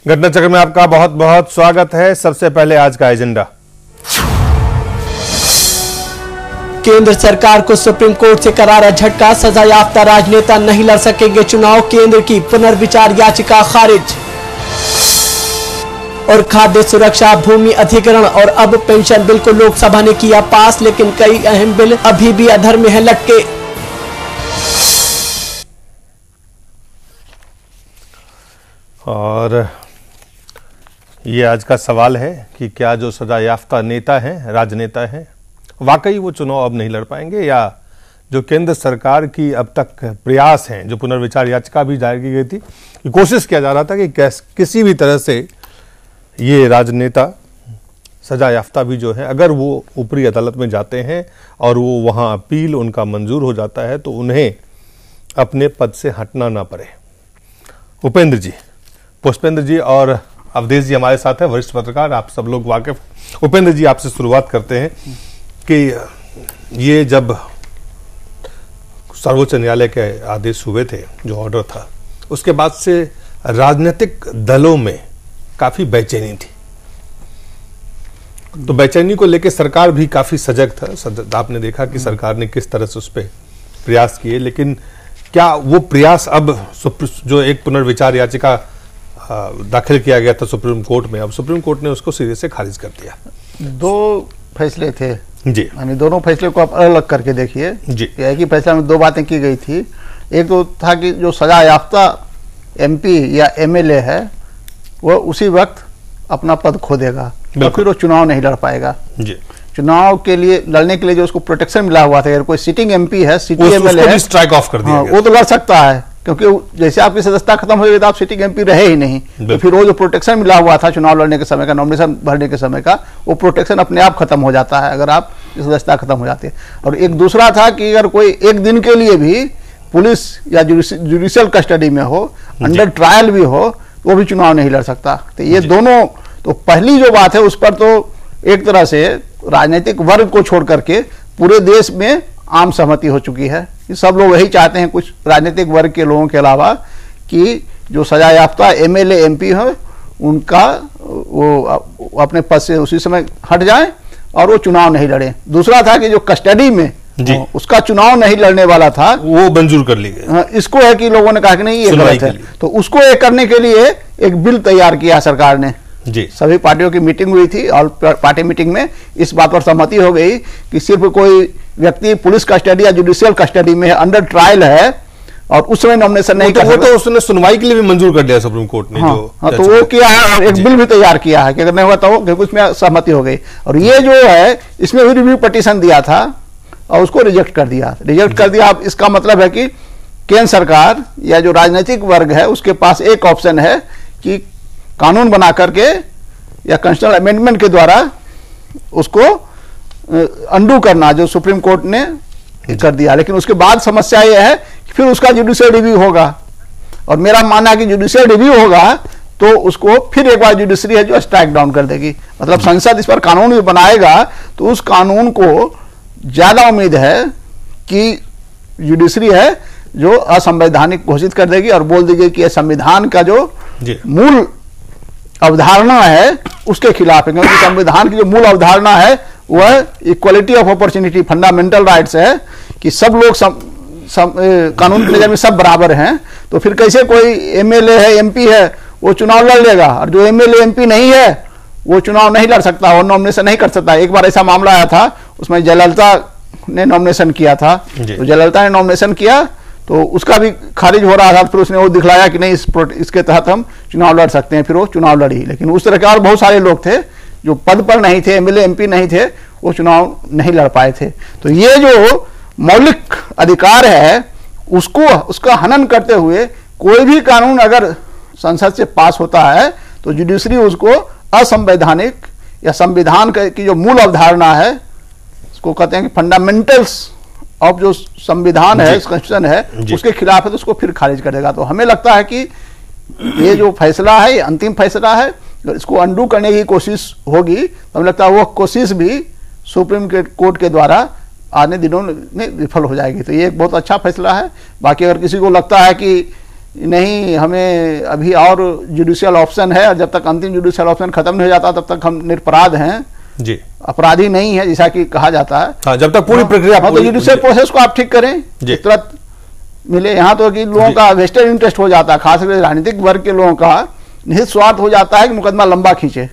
घटना चक्र में आपका बहुत बहुत स्वागत है। सबसे पहले आज का एजेंडा। केंद्र सरकार को सुप्रीम कोर्ट से करारा झटका, सजायाफ्ता राजनेता नहीं लड़ सकेंगे चुनाव, केंद्र की पुनर्विचार याचिका खारिज। और खाद्य सुरक्षा, भूमि अधिग्रहण और अब पेंशन बिल को लोकसभा ने किया पास, लेकिन कई अहम बिल अभी भी अधर में है लटके। और ये आज का सवाल है कि क्या जो सजायाफ्ता नेता हैं, राजनेता हैं, वाकई वो चुनाव अब नहीं लड़ पाएंगे, या जो केंद्र सरकार की अब तक प्रयास हैं, जो पुनर्विचार याचिका भी दायर की गई थी, कोशिश किया जा रहा था कि किसी भी तरह से ये राजनेता सजायाफ्ता भी जो है, अगर वो ऊपरी अदालत में जाते हैं और वो वहाँ अपील उनका मंजूर हो जाता है तो उन्हें अपने पद से हटना ना पड़े। उपेंद्र जी, पुष्पेंद्र जी और अवधेश जी हमारे साथ हैं, वरिष्ठ पत्रकार, आप सब लोग वाकिफ। उपेंद्र जी, आपसे शुरुआत करते हैं कि ये जब सर्वोच्च न्यायालय के आदेश हुए थे, जो ऑर्डर था, उसके बाद से राजनीतिक दलों में काफी बेचैनी थी। तो बेचैनी को लेकर सरकार भी काफी सजग था। आपने देखा कि सरकार ने किस तरह से उस पर प्रयास किए, लेकिन क्या वो प्रयास अब जो एक पुनर्विचार याचिका दाखिल किया गया था सुप्रीम कोर्ट में, अब सुप्रीम कोर्ट ने उसको सिरे से खारिज कर दिया। दो फैसले थे जी, यानी दोनों फैसले को आप अलग अलग करके देखिए जी। एक ही फैसला में दो बातें की गई थी। एक तो था कि जो सजा याफ्ता एमपी या एमएलए है वो उसी वक्त अपना पद खो देगा और फिर वो चुनाव नहीं लड़ पाएगा जी। चुनाव के लिए लड़ने के लिए जो उसको प्रोटेक्शन मिला हुआ था, अगर कोई सिटिंग एमपी है, सिटिंग एमएलए है, स्ट्राइक ऑफ कर दिया गया, वो तो लड़ सकता है, क्योंकि जैसे आपकी सदस्यता खत्म हो गई तो आप सिटिंग एमपी रहे ही नहीं, तो फिर वो जो प्रोटेक्शन मिला हुआ था चुनाव लड़ने के समय का, नॉमिनेशन भरने के समय का, वो प्रोटेक्शन अपने आप खत्म हो जाता है अगर आप सदस्यता खत्म हो जाती है। और एक दूसरा था कि अगर कोई एक दिन के लिए भी पुलिस या जुडिशियल कस्टडी में हो, अंडर ट्रायल भी हो, वो भी चुनाव नहीं लड़ सकता। तो ये दोनों, तो पहली जो बात है उस पर तो एक तरह से राजनीतिक वर्ग को छोड़ करके पूरे देश में आम सहमति हो चुकी है कि सब लोग यही चाहते हैं, कुछ राजनीतिक वर्ग के लोगों के अलावा, कि जो सजायाफ्ता एमएलए एमपी है उनका वो अपने पद से उसी समय हट जाएं और वो चुनाव नहीं लड़े। दूसरा था कि जो कस्टडी में उसका चुनाव नहीं लड़ने वाला था वो मंजूर कर ली गई। इसको है कि लोगों ने कहा कि नहीं ये गलत है, तो उसको एक करने के लिए एक बिल तैयार किया सरकार ने जी। सभी पार्टियों की मीटिंग हुई थी और पार्टी मीटिंग में इस बात पर सहमति हो गई कि सिर्फ कोई व्यक्ति पुलिस कस्टडी या जुडिशियल कस्टडी में है, अंडर ट्रायल है और उस समय नॉमिनेशन नहीं कर सकता, तो उसने सुनवाई के लिए भी मंजूर कर दिया सुप्रीम कोर्ट ने। तो वो किया है और एक बिल भी तैयार किया है कि अगर नहीं हुआ तो उसमें सहमति हो गई। और ये जो है इसमें भी रिव्यू पिटीशन दिया था और उसको रिजेक्ट कर दिया। अब इसका मतलब है कि केंद्र सरकार या जो राजनीतिक वर्ग है उसके पास एक ऑप्शन है कि कानून बना करके या कॉन्स्टिट्यूशनल अमेंडमेंट के द्वारा उसको अंडू करना, जो सुप्रीम कोर्ट ने कर दिया। लेकिन उसके बाद समस्या यह है कि फिर उसका जुडिशियल रिव्यू होगा, और मेरा मानना है कि जुडिशियल रिव्यू होगा तो उसको फिर एक बार जुडिशरी है जो स्ट्राइक डाउन कर देगी। मतलब संसद इस पर कानून भी बनाएगा तो उस कानून को ज्यादा उम्मीद है कि जुडिशरी है जो असंवैधानिक घोषित कर देगी और बोल देगी कि संविधान का जो मूल अवधारणा है उसके खिलाफ है, क्योंकि संविधान की जो मूल अवधारणा है वह equality of opportunity, fundamental rights है कि सब लोग कानून की नजर में सब बराबर हैं। तो फिर कैसे कोई एमएलए है, एमपी है, वो चुनाव लड़ लेगा, और जो एमएलए एमपी नहीं है वो चुनाव नहीं लड़ सकता और नॉमिनेशन नहीं कर सकता। एक बार ऐसा मामला आया था, उसमें जयललिता ने नॉमिनेशन किया था, तो जयललिता ने नॉमिनेशन किया तो उसका भी खारिज हो रहा था, फिर उसने वो दिखलाया कि नहीं इसके तहत हम चुनाव लड़ सकते हैं, फिर वो चुनाव लड़ी। लेकिन उस तरह के और बहुत सारे लोग थे जो पद पर नहीं थे, एमएलए एमपी नहीं थे, वो चुनाव नहीं लड़ पाए थे। तो ये जो मौलिक अधिकार है उसका हनन करते हुए कोई भी कानून अगर संसद से पास होता है तो जुडिशरी उसको असंवैधानिक या संविधान की जो मूल अवधारणा है, उसको कहते हैं कि फंडामेंटल्स ऑफ जो संविधान है, कॉन्स्टिट्यूशन है, उसके खिलाफ है, तो उसको फिर खारिज कर देगा। तो हमें लगता है कि ये जो फैसला है ये अंतिम फैसला है, अगर इसको अंडू करने की कोशिश होगी तो हमें लगता है वो कोशिश भी सुप्रीम कोर्ट के द्वारा आने दिनों में विफल हो जाएगी। तो ये एक बहुत अच्छा फैसला है। बाकी अगर किसी को लगता है कि नहीं, हमें अभी और जुडिशियल ऑप्शन है, और जब तक अंतिम जुडिशियल ऑप्शन खत्म नहीं हो जाता तब तक हम निरपराध हैं जी, अपराधी नहीं है जैसा कि कहा जाता है। हाँ, जब तक पूरी प्रक्रिया तो जुडिशियल प्रोसेस को आप ठीक करें, तुरंत मिले। यहाँ तो कि लोगों का वेस्टेड इंटरेस्ट हो जाता है, खासकर राजनीतिक वर्ग के लोगों का निहित स्वार्थ हो जाता है कि मुकदमा लंबा खींचे।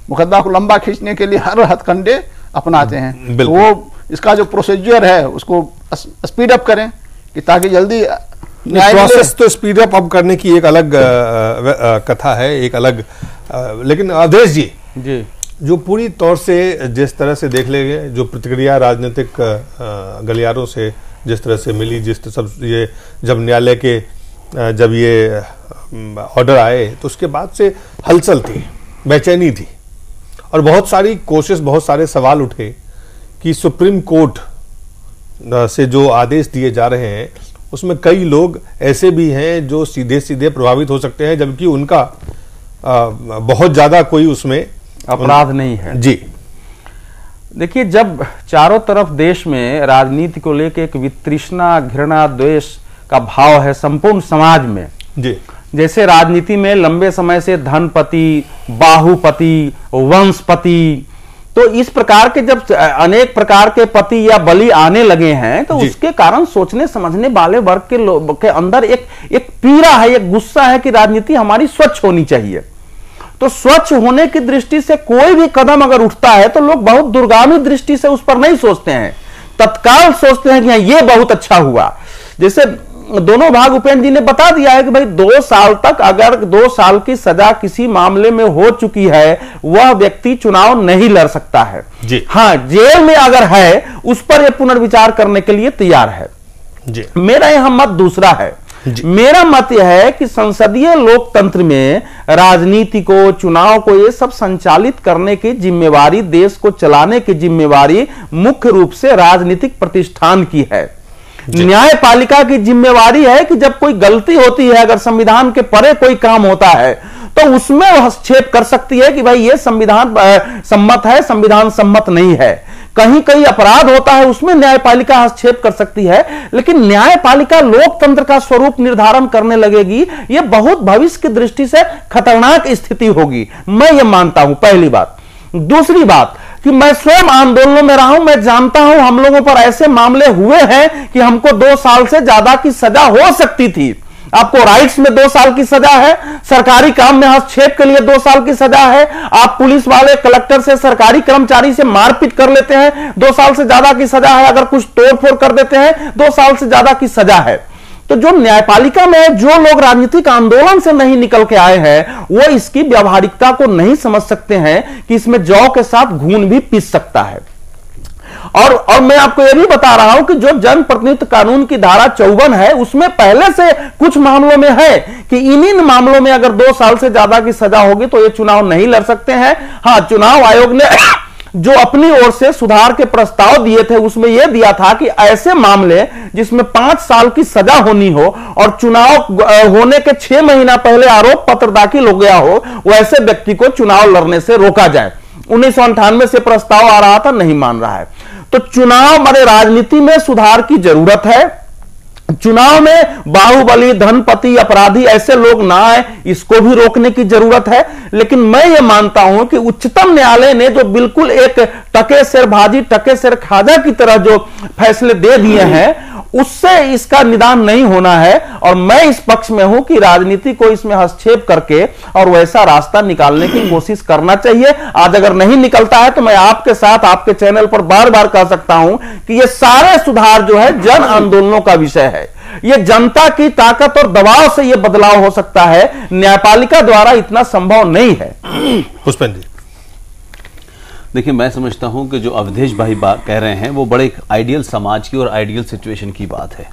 मुकदमा को लंबा खींचने के लिए हर हथकंडे अपनाते हैं। तो वो इसका जो प्रोसीजर है उसको स्पीड अप करें कि ताकि जल्दी प्रोसेस तो स्पीड अप करने की एक अलग कथा है, एक अलग लेकिन अवधेश जी जो पूरी तौर से जिस तरह से देख लेंगे, जो प्रतिक्रिया राजनीतिक गलियारों से जिस तरह से मिली, जिस सब ये जब न्यायालय के जब ये ऑर्डर आए तो उसके बाद से हलचल थी, बेचैनी थी और बहुत सारी कोशिश, बहुत सारे सवाल उठे कि सुप्रीम कोर्ट से जो आदेश दिए जा रहे हैं उसमें कई लोग ऐसे भी हैं जो सीधे सीधे प्रभावित हो सकते हैं, जबकि उनका बहुत ज्यादा कोई उसमें अपराध नहीं है। जी देखिए, जब चारों तरफ देश में राजनीति को लेकर एक वितृष्णा, घृणा, द्वेष का भाव है संपूर्ण समाज में, जी, जैसे राजनीति में लंबे समय से धनपति, बाहुपति, वंशपति, तो इस प्रकार के जब अनेक प्रकार के पति या बलि आने लगे हैं तो उसके कारण सोचने समझने वाले वर्ग के लोग के अंदर एक पीड़ा है, एक गुस्सा है कि राजनीति हमारी स्वच्छ होनी चाहिए। तो स्वच्छ होने की दृष्टि से कोई भी कदम अगर उठता है तो लोग बहुत दूरगामी दृष्टि से उस पर नहीं सोचते हैं, तत्काल सोचते हैं कि ये बहुत अच्छा हुआ। जैसे दोनों भाग उपेंद्र जी ने बता दिया है कि भाई 2 साल तक, अगर 2 साल की सजा किसी मामले में हो चुकी है, वह व्यक्ति चुनाव नहीं लड़ सकता है जी। हाँ, जेल में अगर है उस पर यह पुनर्विचार करने के लिए तैयार है जी। मेरा यहां मत दूसरा है। मेरा मत यह है कि संसदीय लोकतंत्र में राजनीति को, चुनाव को, ये सब संचालित करने की जिम्मेवारी, देश को चलाने की जिम्मेवारी मुख्य रूप से राजनीतिक प्रतिष्ठान की है। न्यायपालिका की जिम्मेवारी है कि जब कोई गलती होती है, अगर संविधान के परे कोई काम होता है तो उसमें हस्तक्षेप कर सकती है कि भाई ये संविधान सम्मत है, संविधान सम्मत नहीं है। कहीं कहीं अपराध होता है, उसमें न्यायपालिका हस्तक्षेप कर सकती है, लेकिन न्यायपालिका लोकतंत्र का स्वरूप निर्धारण करने लगेगी, यह बहुत भविष्य की दृष्टि से खतरनाक स्थिति होगी, मैं ये मानता हूं। पहली बात। दूसरी बात कि मैं स्वयं आंदोलनों में रहा हूं, मैं जानता हूं हम लोगों पर ऐसे मामले हुए हैं कि हमको 2 साल से ज्यादा की सजा हो सकती थी। आपको राइट्स में 2 साल की सजा है, सरकारी काम में हस्तक्षेप के लिए 2 साल की सजा है, आप पुलिस वाले, कलेक्टर से, सरकारी कर्मचारी से मारपीट कर लेते हैं, 2 साल से ज्यादा की सजा है, अगर कुछ तोड़फोड़ कर देते हैं 2 साल से ज्यादा की सजा है। तो जो न्यायपालिका में जो लोग राजनीतिक आंदोलन से नहीं निकल के आए हैं वो इसकी व्यावहारिकता को नहीं समझ सकते हैं कि इसमें जौ के साथ घून भी पीस सकता है। और मैं आपको यह भी बता रहा हूं कि जो जनप्रतिनिधित्व कानून की धारा 54 है उसमें पहले से कुछ मामलों में है कि इन मामलों में अगर 2 साल से ज्यादा की सजा होगी तो ये चुनाव नहीं लड़ सकते हैं। हाँ, चुनाव आयोग ने जो अपनी ओर से सुधार के प्रस्ताव दिए थे उसमें यह दिया था कि ऐसे मामले जिसमें 5 साल की सजा होनी हो और चुनाव होने के 6 महीना पहले आरोप पत्र दाखिल हो गया हो, वैसे व्यक्ति को चुनाव लड़ने से रोका जाए। 1998 से प्रस्ताव आ रहा था, नहीं मान रहा है। तो चुनाव हमारे राजनीति में सुधार की जरूरत है। चुनाव में बाहुबली, धनपति, अपराधी ऐसे लोग ना आए, इसको भी रोकने की जरूरत है। लेकिन मैं ये मानता हूं कि उच्चतम न्यायालय ने जो बिल्कुल एक टके सिर भाजी, टके सिर खाजा की तरह जो फैसले दे दिए हैं उससे इसका निदान नहीं होना है। और मैं इस पक्ष में हूं कि राजनीति को इसमें हस्तक्षेप करके और वैसा रास्ता निकालने की कोशिश करना चाहिए। आज अगर नहीं निकलता है तो मैं आपके साथ, आपके चैनल पर बार बार कह सकता हूं कि ये सारे सुधार जो है जन आंदोलनों का विषय है। ये जनता की ताकत और दबाव से ये बदलाव हो सकता है, न्यायपालिका द्वारा इतना संभव नहीं है। पुष्पेंद्र जी, देखिए, मैं समझता हूं कि जो अवधेश भाई कह रहे हैं वो बड़े एक आइडियल समाज की और आइडियल सिचुएशन की बात है।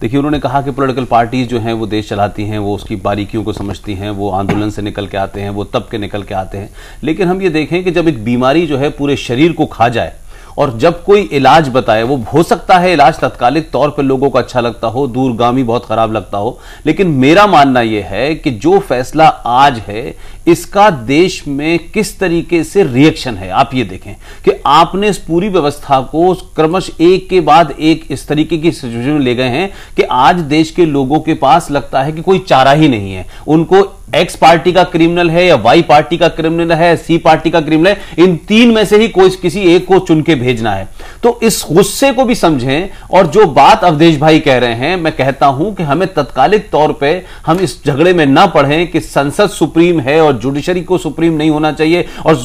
देखिए, उन्होंने कहा कि पॉलिटिकल पार्टीज जो हैं वो देश चलाती हैं, वो उसकी बारीकियों को समझती हैं, वो आंदोलन से निकल के आते हैं, वो तब के निकल के आते हैं। लेकिन हम ये देखें कि जब एक बीमारी जो है पूरे शरीर को खा जाए और जब कोई इलाज बताए, वो हो सकता है इलाज तत्कालिक तौर पर लोगों को अच्छा लगता हो, दूरगामी बहुत खराब लगता हो, लेकिन मेरा मानना यह है कि जो फैसला आज है इसका देश में किस तरीके से रिएक्शन है। आप ये देखें कि आपने इस पूरी व्यवस्था को क्रमशः एक के बाद एक इस तरीके की सिचुएशन में ले गए हैं कि आज देश के लोगों के पास लगता है कि कोई चारा ही नहीं है। उनको एक्स पार्टी का क्रिमिनल है या वाई पार्टी का क्रिमिनल है, सी पार्टी का क्रिमिनल है, इन तीन में से ही कोई किसी एक को चुन के भेजना है। तो इस गुस्से को भी समझें। और जो बात अवधेश भाई कह रहे हैं, मैं कहता हूं कि हमें तत्कालिक तौर पे हम इस झगड़े में ना पड़ें कि संसद सुप्रीम है और जुडिशरी को सुप्रीम नहीं होना चाहिए और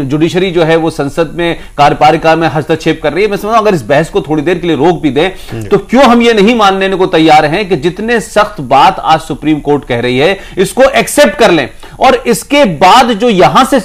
जुडिशरी जो है वो संसद में कार्यपालिका में हस्तक्षेप कर रही है। मैं समझता हूं अगर इस बहस को थोड़ी देर के लिए रोक भी दें तो क्यों हम ये नहीं मानने को तैयार हैं कि जितने सख्त बात आज सुप्रीम कोर्ट कह रही है इसको एक्सेप्ट कर लें और इसके बाद जो यहां से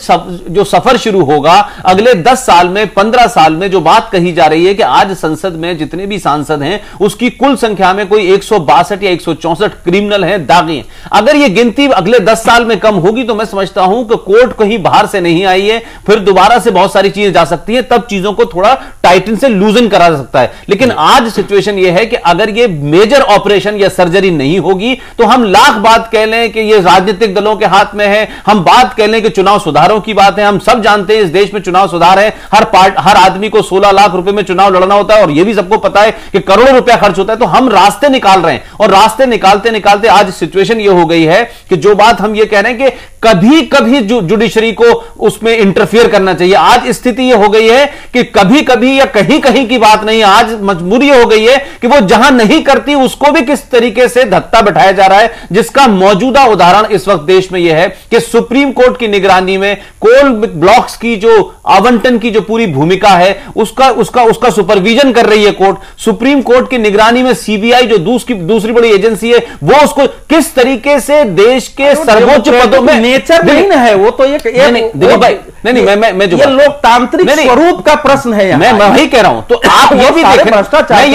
जो सफर शुरू होगा अगले 10 साल में 15 साल में, जो बात कही जा रही है कि आज संसद में जितने भी सांसद हैं उसकी कुल संख्या में कोई 162 या 164 क्रिमिनल हैं, दागी हैं। अगर ये गिनती अगले 10 साल में कम होगी तो मैं समझता हूं कि कोर्ट कहीं बाहर से नहीं आई है, फिर दोबारा से बहुत सारी चीजें जा सकती हैं, तब चीजों को थोड़ा टाइटन से लूजन करा सकता है। लेकिन आज सिचुएशन यह है कि अगर ये मेजर ऑपरेशन या सर्जरी नहीं होगी तो हम लाख बात कह लें कि ये राजनीतिक दलों के हाथ में है, हम बात कह लें कि चुनाव सुधारों की बात है। हम सब जानते हैं इस देश में चुनाव सुधार है, हर आदमी को 16 लाख रुपए में चुनाव लड़ना होता है और यह भी सबको पता है कि करोड़ों रुपया खर्च होता है। तो हम रास्ते निकाल रहे हैं और रास्ते निकालते निकालते आज सिचुएशन यह हो गई है कि जो बात हम ये कह रहे हैं कि कभी कभी जुडिशरी को उसमें इंटरफियर करना चाहिए, आज स्थिति यह हो गई है कि कभी कभी या कहीं कहीं की बात नहीं, आज मजबूरी हो गई है कि वो जहां नहीं करती उसको भी किस तरीके से धत्ता बैठाया जा रहा है, जिसका मौजूदा उदाहरण इस वक्त देश में यह है कि सुप्रीम कोर्ट की निगरानी में कोल ब्लॉक्स की जो आवंटन की जो पूरी भूमिका है उसका सुपरविजन कर रही है कोर्ट। सुप्रीम कोर्ट की निगरानी में सीबीआई जो दूसरी बड़ी एजेंसी है वो उसको किस तरीके से देश के सर्वोच्च पदों में नेचर नहीं है, वो तो देखो भाई नहीं मैं जो ये लोकतांत्रिक स्वरूप का प्रश्न है, मैं वही कह रहा हूं। तो आप ये भी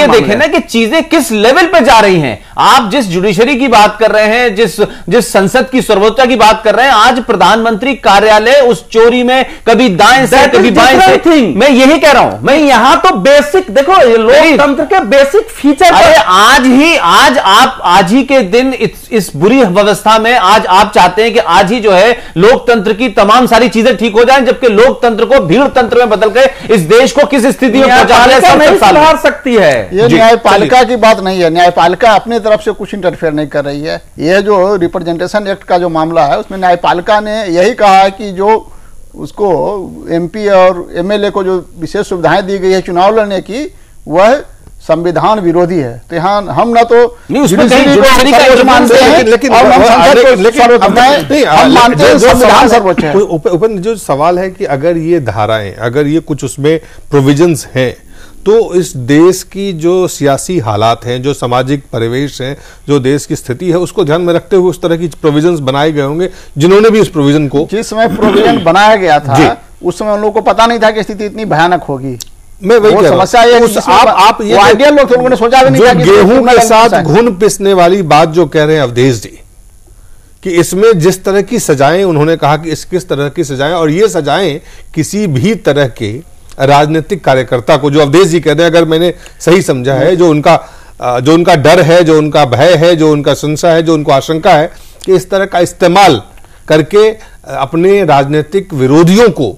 देखें ना कि चीजें किस लेवल पे जा रही हैं। आप जिस जुडिशरी की बात कर रहे हैं, जिस संसद की सर्वोच्चता की बात कर रहे हैं, आज प्रधानमंत्री कार्यालय उस चोरी में कभी दाएं से कभी बाएं से, मैं यही कह रहा हूं। मैं यहां तो बेसिक देखो लोकतंत्र के बेसिक फीचर आज ही के दिन इस बुरी व्यवस्था में आज आप चाहते हैं कि आज ही जो है लोकतंत्र की तमाम सारी चीजें ठीक हो जाएं, जबकि लोकतंत्र को भीड़ तंत्र में बदल के इस देश को किस स्थिति में पहुंचा सकती है। ये न्यायपालिका की बात नहीं है, न्यायपालिका अपनी तरफ से कुछ इंटरफेयर नहीं कर रही है। यह जो रिप्रेजेंटेशन एक्ट का जो मामला है उसमें न्यायपालिका ने यही कहा है कि जो उसको एमपी और एमएलए को जो विशेष सुविधाएं दी गई है चुनाव लड़ने की, वह संविधान विरोधी है। तो यहाँ हम ना तो जुडिशरी का मानते हैं लेकिन संविधान सर्वोच्च है। ओपन जो सवाल है कि अगर ये धाराएं, अगर ये कुछ उसमें प्रोविजंस हैं तो इस देश की जो सियासी हालात हैं, जो सामाजिक परिवेश है, जो देश की स्थिति है, उसको ध्यान में रखते हुए उस तरह की प्रोविजंस बनाए गए होंगे जिन्होंने भी इस प्रोविजन को, जिस समय प्रोविजन बनाया गया था उस समय उन लोगों को पता नहीं था कि स्थिति इतनी भयानक होगी। मैं वही कह रहा हूं, आप ये आइडियल लोग थे, उन्होंने सोचा भी नहीं था कि गेहूं के साथ घुन पिसने वाली बात जो कह रहे हैं अवधेश जी कि इसमें जिस तरह की सजाएं, उन्होंने कहा कि किस तरह की सजाएं, और ये सजाएं किसी भी तरह के राजनीतिक कार्यकर्ता को, जो अवधेश जी कहते हैं, अगर मैंने सही समझा है, जो उनका डर है, जो उनका भय है, जो उनका संशय है, जो उनको आशंका है कि इस तरह का इस्तेमाल करके अपने राजनीतिक विरोधियों को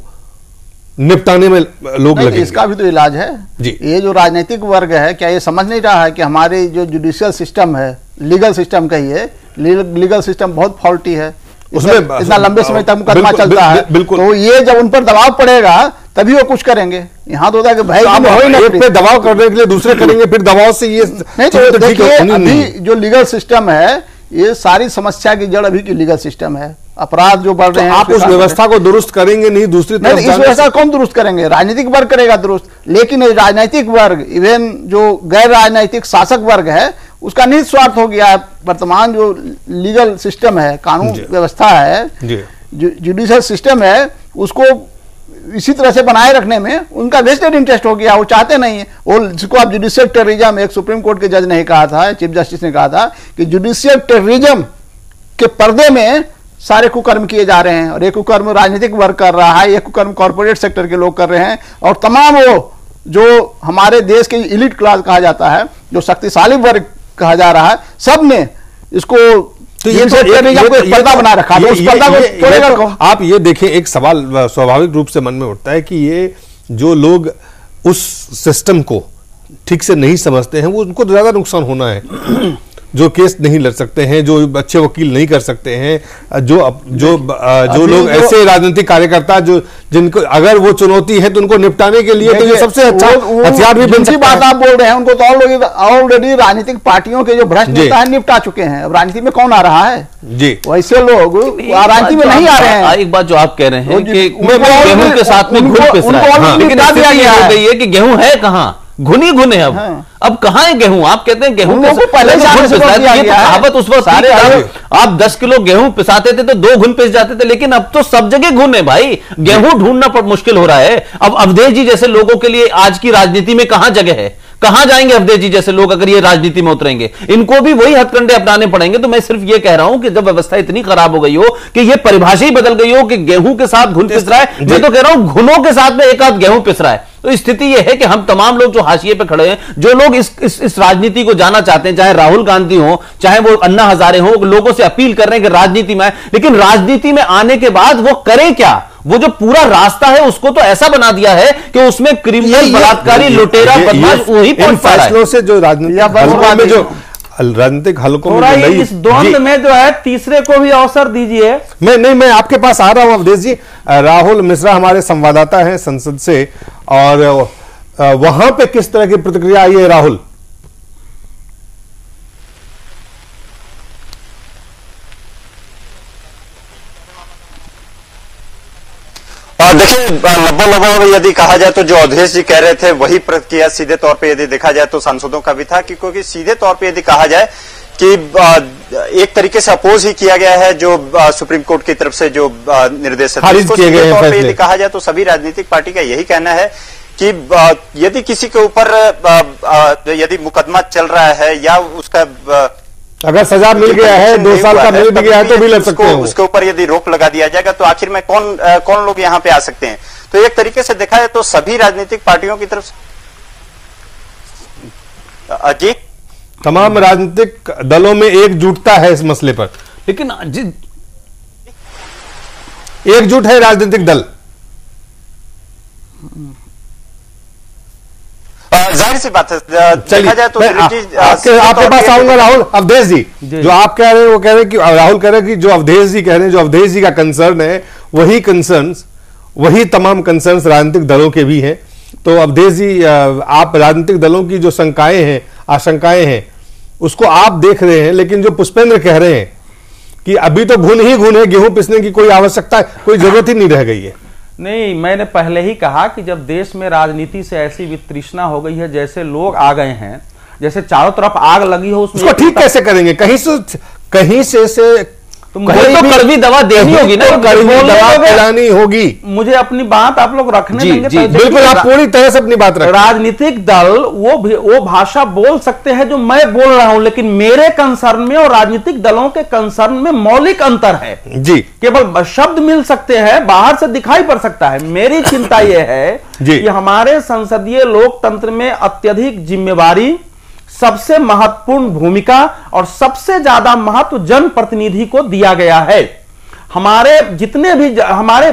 निपटाने में लोग लगे। इसका भी तो इलाज है जी। ये जो राजनीतिक वर्ग है, क्या ये समझ नहीं रहा है कि हमारे जो जुडिशियल सिस्टम है, लीगल सिस्टम कहिए, लीगल सिस्टम बहुत फॉल्टी है, उसमें इतना लंबे समय तक मुकदमा चलता है। तो ये जब उन पर दबाव पड़ेगा तभी वो कुछ करेंगे। यहाँ तो होता है कि भाई एक पे दबाव करने के लिए दूसरे करेंगे, फिर दबाव से ये नहीं। तो देखिए अभी जो लीगल सिस्टम है, ये सारी समस्या की जड़ अभी की लीगल सिस्टम है। अपराध जो बढ़ रहे हैं, आप उस व्यवस्था को दुरुस्त करेंगे नहीं, दूसरी तरफ इस व्यवस्था कौन दुरुस्त करेंगे? राजनीतिक वर्ग करेगा दुरुस्त। लेकिन राजनीतिक वर्ग, इवन जो गैर राजनीतिक शासक वर्ग है, उसका निहित स्वार्थ हो गया है। वर्तमान जो लीगल सिस्टम है, कानून व्यवस्था है, जुडिशियल सिस्टम है, उसको इसी तरह से बनाए रखने में उनका वेस्टेड इंटरेस्ट हो गया। वो चाहते नहीं है, वो जिसको आप जुडिशियल टेररिज्म, एक सुप्रीम कोर्ट के जज ने कहा था, चीफ जस्टिस ने कहा था कि जुडिशियल टेररिज्म के पर्दे में सारे कुकर्म किए जा रहे हैं, और एक कुकर्म राजनीतिक वर्ग कर रहा है, एक कुकर्म कॉर्पोरेट सेक्टर के लोग कर रहे हैं, और तमाम वो जो हमारे देश के इलीट क्लास कहा जाता है, जो शक्तिशाली वर्ग कहा जा रहा है, सब ने इसको तो ये तो पर्दा बना रखा है, उस पर्दा को तोड़ेगा कौन? आप ये देखें, एक सवाल स्वाभाविक रूप से मन में उठता है कि ये जो लोग उस सिस्टम को ठीक से नहीं समझते हैं वो उनको ज्यादा नुकसान होना है। जो केस नहीं लड़ सकते हैं, जो अच्छे वकील नहीं कर सकते हैं, जो लोग ऐसे राजनीतिक कार्यकर्ता जो जिनको अगर वो चुनौती है तो उनको निपटाने के लिए तो ये सबसे अच्छा हथियार भी बन सकता है। बात आप बोल रहे हैं उनको तो ऑलरेडी राजनीतिक पार्टियों के जो भ्रष्ट नेता है निपटा चुके हैं। अब राजनीति में कौन आ रहा है जी? वैसे लोग राजनीति में नहीं आ रहे हैं। एक बात जो आप कह रहे हैं कि गेहूं के साथ में घुन पिस रहा है, लेकिन हो गई है कि गेहूं है कहाँ? घुनी घुन है अब कहाँ है गेहूं? आप कहते हैं गेहूं को पहले ये कहावत उस वक्त सारे आप 10 किलो गेहूं पिसाते थे तो 2 घुन पिस जाते थे, लेकिन अब तो सब जगह घुन है भाई। गेहूं ढूंढना मुश्किल हो रहा है। अब अवधेश जी जैसे लोगों के लिए आज की राजनीति में कहां जगह है? कहां जाएंगे अवधेश जी जैसे लोग अगर ये राजनीति में उतरेंगे? इनको भी वही हथकंडे अपनाने पड़ेंगे। तो मैं सिर्फ ये कह रहा हूं कि जब व्यवस्था इतनी खराब हो गई हो कि ये परिभाषा ही बदल गई हो कि गेहूं के साथ घुन पिस रहा है, मैं तो कह रहा हूं घुनों के साथ में एक आध गेहूं पिस रहा है। तो स्थिति यह है कि हम तमाम लोग जो हाशिए पे खड़े हैं, जो लोग इस राजनीति को जाना चाहते हैं, चाहे राहुल गांधी हो, चाहे वो अन्ना हजारे हो, लोगों से अपील कर रहे हैं कि राजनीति में आए, लेकिन राजनीति में आने के बाद वो करें क्या? वो जो पूरा रास्ता है उसको तो ऐसा बना दिया है कि उसमें क्रिमिनल, बलात्कारी, लुटेरा, बदमाश वही पहुंच पा रहा है। से जो राजनीतिक हलकों में इस द्वंद में जो है तीसरे को भी अवसर दीजिए। मैं आपके पास आ रहा हूं अवधेश जी। राहुल मिश्रा हमारे संवाददाता हैं संसद से, और वहां पे किस तरह की प्रतिक्रिया आई है राहुल? देखिए, लगभग यदि कहा जाए तो जो अवधेश जी कह रहे थे वही प्रतिक्रिया सीधे तौर पे यदि देखा जाए तो सांसदों का भी था, क्योंकि सीधे तौर पे यदि कहा जाए कि एक तरीके से अपोज ही किया गया है जो सुप्रीम कोर्ट की तरफ से जो निर्देश है, सीधे तौर पे यदि कहा जाए तो सभी राजनीतिक पार्टी का यही कहना है कि यदि किसी के ऊपर यदि मुकदमा चल रहा है या उसका अगर सजा मिल गया है, 2 साल का मिल भी गया है तो भी लग सकते हैं। उसके ऊपर यदि रोक लगा दिया जाएगा तो आखिर में कौन लोग यहां पे आ सकते हैं? तो एक तरीके से देखा जाए तो सभी राजनीतिक पार्टियों की तरफ से जी तमाम राजनीतिक दलों में एकजुटता है इस मसले पर, लेकिन एकजुट है राजनीतिक दल। जाहिर सी बात है, देखा जाए तो आपके पास आऊंगा राहुल। अवधेश जी जो आप कह रहे हैं वो कह रहे हैं कि राहुल कह रहे हैं कि जो अवधेश जी कह रहे हैं, जो अवधेश जी का कंसर्न है वही तमाम कंसर्न्स राजनीतिक दलों के भी हैं। तो अवधेश जी, आप राजनीतिक दलों की जो शंकाएं हैं, आशंकाएं हैं, उसको आप देख रहे हैं, लेकिन जो पुष्पेंद्र कह रहे हैं कि अभी तो घुन ही घुन है, गेहूं पिसने की कोई आवश्यकता, कोई जरूरत ही नहीं रह गई है। नहीं, मैंने पहले ही कहा कि जब देश में राजनीति से ऐसी वितृष्णा हो गई है, जैसे लोग आ गए हैं, जैसे चारों तरफ आग लगी हो, उसको ठीक कैसे करेंगे? कहीं से मुझे तो कड़वी दवा देनी होगी ना, कड़वी दवा पिलानी होगी। मुझे अपनी बात आप लोग रखने देंगे? बिल्कुल, आप पूरी तरह से अपनी बात रखें। राजनीतिक दल वो भाषा बोल सकते हैं जो मैं बोल रहा हूं, लेकिन मेरे कंसर्न में और राजनीतिक दलों के कंसर्न में मौलिक अंतर है जी। केवल शब्द मिल सकते हैं, बाहर से दिखाई पड़ सकता है। मेरी चिंता यह है कि हमारे संसदीय लोकतंत्र में अत्यधिक जिम्मेवारी, सबसे महत्वपूर्ण भूमिका और सबसे ज्यादा महत्व जनप्रतिनिधि को दिया गया है। हमारे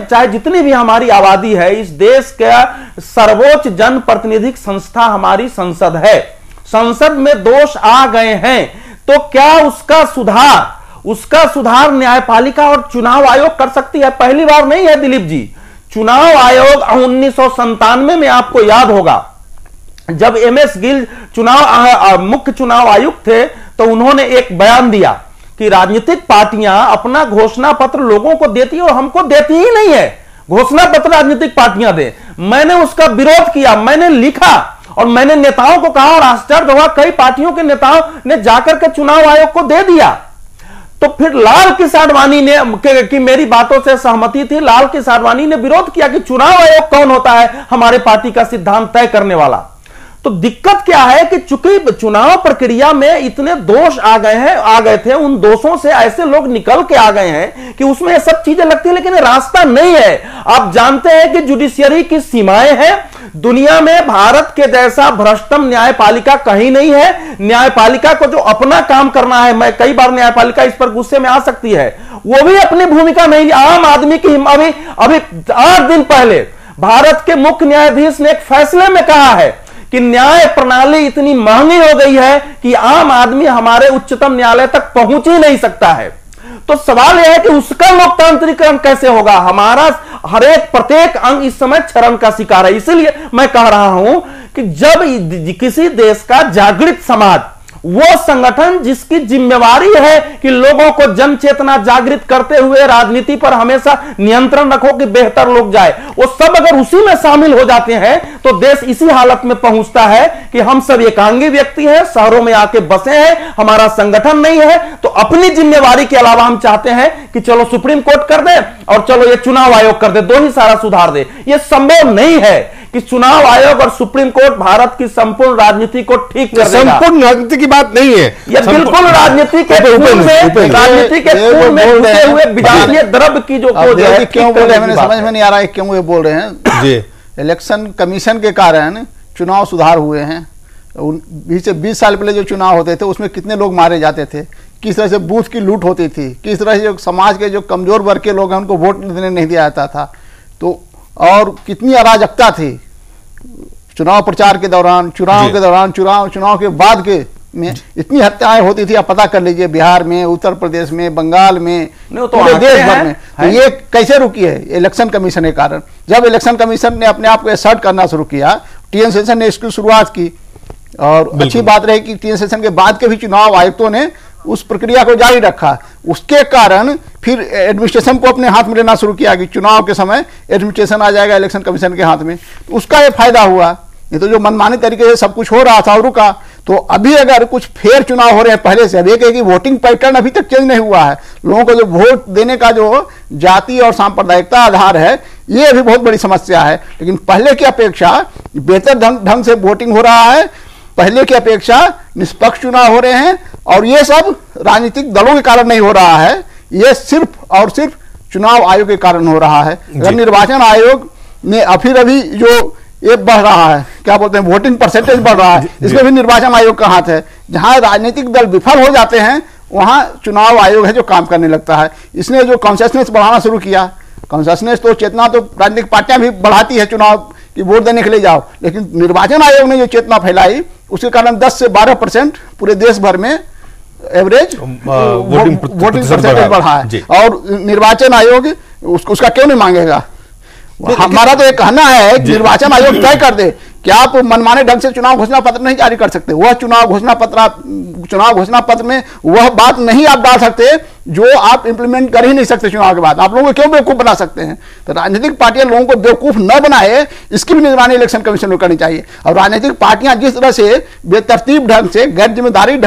चाहे जितनी भी हमारी आबादी है, इस देश का सर्वोच्च जनप्रतिनिधिक संस्था हमारी संसद है। संसद में दोष आ गए हैं तो क्या उसका सुधार न्यायपालिका और चुनाव आयोग कर सकती है? पहली बार नहीं है दिलीप जी। चुनाव आयोग 1997 में आपको याद होगा, जब MS गिल मुख्य चुनाव आयुक्त थे, तो उन्होंने एक बयान दिया कि राजनीतिक पार्टियां अपना घोषणा पत्र लोगों को देती है और हमको देती ही नहीं है। घोषणा पत्र राजनीतिक पार्टियां दे। मैंने उसका विरोध किया, मैंने लिखा और मैंने नेताओं को कहा, और आश्चर्य हुआ, कई पार्टियों के नेताओं ने जाकर के चुनाव आयोग को दे दिया। तो फिर लाल किस आडवाणी ने कि मेरी बातों से सहमति थी, लाल किस आडवाणी ने विरोध किया कि चुनाव आयोग कौन होता है हमारे पार्टी का सिद्धांत तय करने वाला। तो दिक्कत क्या है कि चूंकि चुनाव प्रक्रिया में इतने दोष आ गए थे, उन दोषों से ऐसे लोग निकल के आ गए हैं कि उसमें सब चीजें लगती है, लेकिन रास्ता नहीं है। आप जानते हैं कि जुडिशियरी की सीमाएं हैं, दुनिया में भारत के जैसा भ्रष्टम न्यायपालिका कहीं नहीं है। न्यायपालिका को जो अपना काम करना है, मैं कई बार न्यायपालिका इस पर गुस्से में आ सकती है, वो भी अपनी भूमिका नहीं। आम आदमी की अभी 8 दिन पहले भारत के मुख्य न्यायाधीश ने एक फैसले में कहा है कि न्याय प्रणाली इतनी महंगी हो गई है कि आम आदमी हमारे उच्चतम न्यायालय तक पहुंच ही नहीं सकता है। तो सवाल यह है कि उसका लोकतांत्रिकरण कैसे होगा? हमारा हर एक प्रत्येक अंग इस समय क्षरण का शिकार है। इसीलिए मैं कह रहा हूं कि जब किसी देश का जागृत समाज, वो संगठन जिसकी जिम्मेवारी है कि लोगों को जन चेतना जागृत करते हुए राजनीति पर हमेशा नियंत्रण रखो कि बेहतर लोग जाए, वो सब अगर उसी में शामिल हो जाते हैं तो देश इसी हालत में पहुंचता है कि हम सब एकांगी व्यक्ति हैं, शहरों में आके बसे हैं, हमारा संगठन नहीं है। तो अपनी जिम्मेवारी के अलावा हम चाहते हैं कि चलो सुप्रीम कोर्ट कर दे और चलो ये चुनाव आयोग कर दे, दो ही सारा सुधार दे। ये संभव नहीं है कि चुनाव आयोग और सुप्रीम कोर्ट भारत की संपूर्ण राजनीति को ठीक कर देगा। संपूर्ण राजनीति की बात नहीं है, ये बिल्कुल राजनीति के खून में घुसे हुए विजातीय द्रव्य की जो खोज है। क्यों बोल रहे हैं मैंने समझ में नहीं आ रहा है क्यों ये बोल रहे हैं जी। इलेक्शन कमीशन के कारण चुनाव सुधार हुए हैं। 20 साल पहले जो चुनाव होते थे उसमें कितने लोग मारे जाते थे, किस तरह से बूथ की लूट होती थी, किस तरह से जो समाज के जो कमजोर वर्ग के लोग हैं उनको वोट देने नहीं दिया जाता था, तो और कितनी अराजकता थी चुनाव प्रचार के दौरान, चुनाव के दौरान, चुनाव के बाद के में इतनी हत्याएं होती थी। आप पता कर लीजिए बिहार में, उत्तर प्रदेश में, बंगाल में, पूरे देश भर में। तो ये कैसे रुकी है? इलेक्शन कमीशन के कारण। जब इलेक्शन कमीशन ने अपने आप को असर्ट करना शुरू किया, टीएन सेशन ने इसकी शुरुआत की और अच्छी बात रही कि टीएन सेशन के बाद के भी चुनाव आयुक्तों ने उस प्रक्रिया को जारी रखा। उसके कारण फिर एडमिनिस्ट्रेशन को अपने हाथ में लेना शुरू किया कि चुनाव के समय एडमिनिस्ट्रेशन आ जाएगा इलेक्शन कमीशन के हाथ में, तो उसका ये फायदा हुआ। नहीं तो जो मनमाने तरीके से सब कुछ हो रहा था और रुका। तो अभी अगर कुछ फेयर चुनाव हो रहे हैं पहले से, अब एक है कि वोटिंग पैटर्न अभी तक चेंज नहीं हुआ है, लोगों को जो वोट देने का जो जाति और सांप्रदायिकता आधार है ये अभी बहुत बड़ी समस्या है। लेकिन पहले की अपेक्षा बेहतर ढंग से वोटिंग हो रहा है, पहले की अपेक्षा निष्पक्ष चुनाव हो रहे हैं और ये सब राजनीतिक दलों के कारण नहीं हो रहा है, ये सिर्फ और सिर्फ चुनाव आयोग के कारण हो रहा है। अगर निर्वाचन आयोग ने अभी जो ये बढ़ रहा है, क्या बोलते हैं, वोटिंग परसेंटेज बढ़ रहा है, इसमें भी निर्वाचन आयोग का हाथ है। जहां राजनीतिक दल विफल हो जाते हैं वहां चुनाव आयोग है जो काम करने लगता है। इसने जो कॉन्सियसनेस बढ़ाना शुरू किया, कॉन्सियसनेस तो चेतना तो राजनीतिक पार्टियां भी बढ़ाती है चुनाव की वोट देने के लिए जाओ, लेकिन निर्वाचन आयोग ने जो चेतना फैलाई उसके कारण 10 से 12% पूरे देश भर में एवरेज वोटिंग परसेंटेज बढ़ा है। और निर्वाचन आयोग उसका क्यों नहीं मांगेगा? हमारा तो ये कहना है कि निर्वाचन आयोग तय कर दे कि आप मनमाने ढंग से चुनाव घोषणा पत्र नहीं जारी कर सकते। वह चुनाव घोषणा पत्र में वह बात नहीं आप डाल सकते जो आप इंप्लीमेंट कर ही नहीं सकते चुनाव के बाद। आप लोगों को क्यों बेवकूफ बना सकते हैं? तो राजनीतिक पार्टियां लोगों को बेवकूफ न बनाए, इसकी भी निगरानी इलेक्शन कमीशन को करनी चाहिए। और राजनीतिक पार्टियां जिस तरह से बेतरतीब ढंग से, गैर जिम्मेदार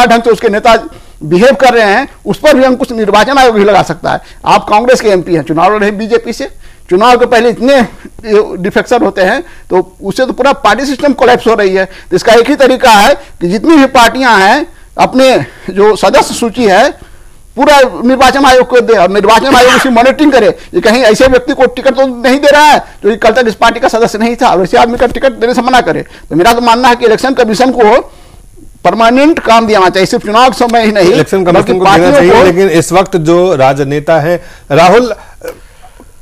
ढंग से उसके नेता बिहेव कर रहे हैं, उस पर भी हम कुछ निर्वाचन आयोग ही लगा सकता है। आप कांग्रेस के एमपी हैं, चुनाव लड़ रहे बीजेपी से, चुनाव के पहले इतने डिफेक्शन होते हैं तो उससे तो पूरा पार्टी सिस्टम कोलैप्स हो रही है। तो इसका एक ही तरीका है कि जितनी भी पार्टियां हैं अपने जो सदस्य सूची है पूरा निर्वाचन आयोग को दे और निर्वाचन आयोग उसकी मॉनिटरिंग करे। ये कहीं ऐसे व्यक्ति को टिकट तो नहीं दे रहा है जो कल तक इस पार्टी का सदस्य नहीं था और ऐसे आदमी का टिकट देने से मना करे। तो मेरा तो मानना है कि इलेक्शन कमीशन को परमानेंट काम दिया चाहिए, सिर्फ चुनाव के समय ही नहीं, इलेक्शन कमीशन को देना चाहिए। लेकिन इस वक्त जो राजनेता है राहुल,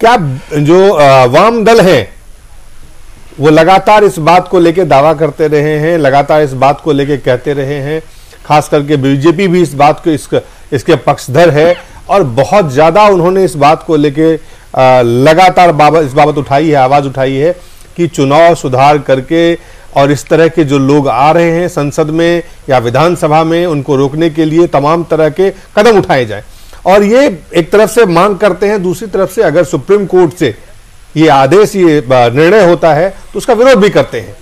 क्या जो वाम दल है वो लगातार इस बात को लेकर दावा करते रहे हैं, लगातार इस बात को लेकर कहते रहे हैं, खास करके बीजेपी भी इस बात को इसके पक्षधर है और बहुत ज्यादा उन्होंने इस बात को लेकर लगातार इस बाबत उठाई है, आवाज उठाई है कि चुनाव सुधार करके और इस तरह के जो लोग आ रहे हैं संसद में या विधानसभा में उनको रोकने के लिए तमाम तरह के कदम उठाए जाए। और ये एक तरफ से मांग करते हैं, दूसरी तरफ से अगर सुप्रीम कोर्ट से ये आदेश, ये निर्णय होता है तो उसका विरोध भी करते हैं।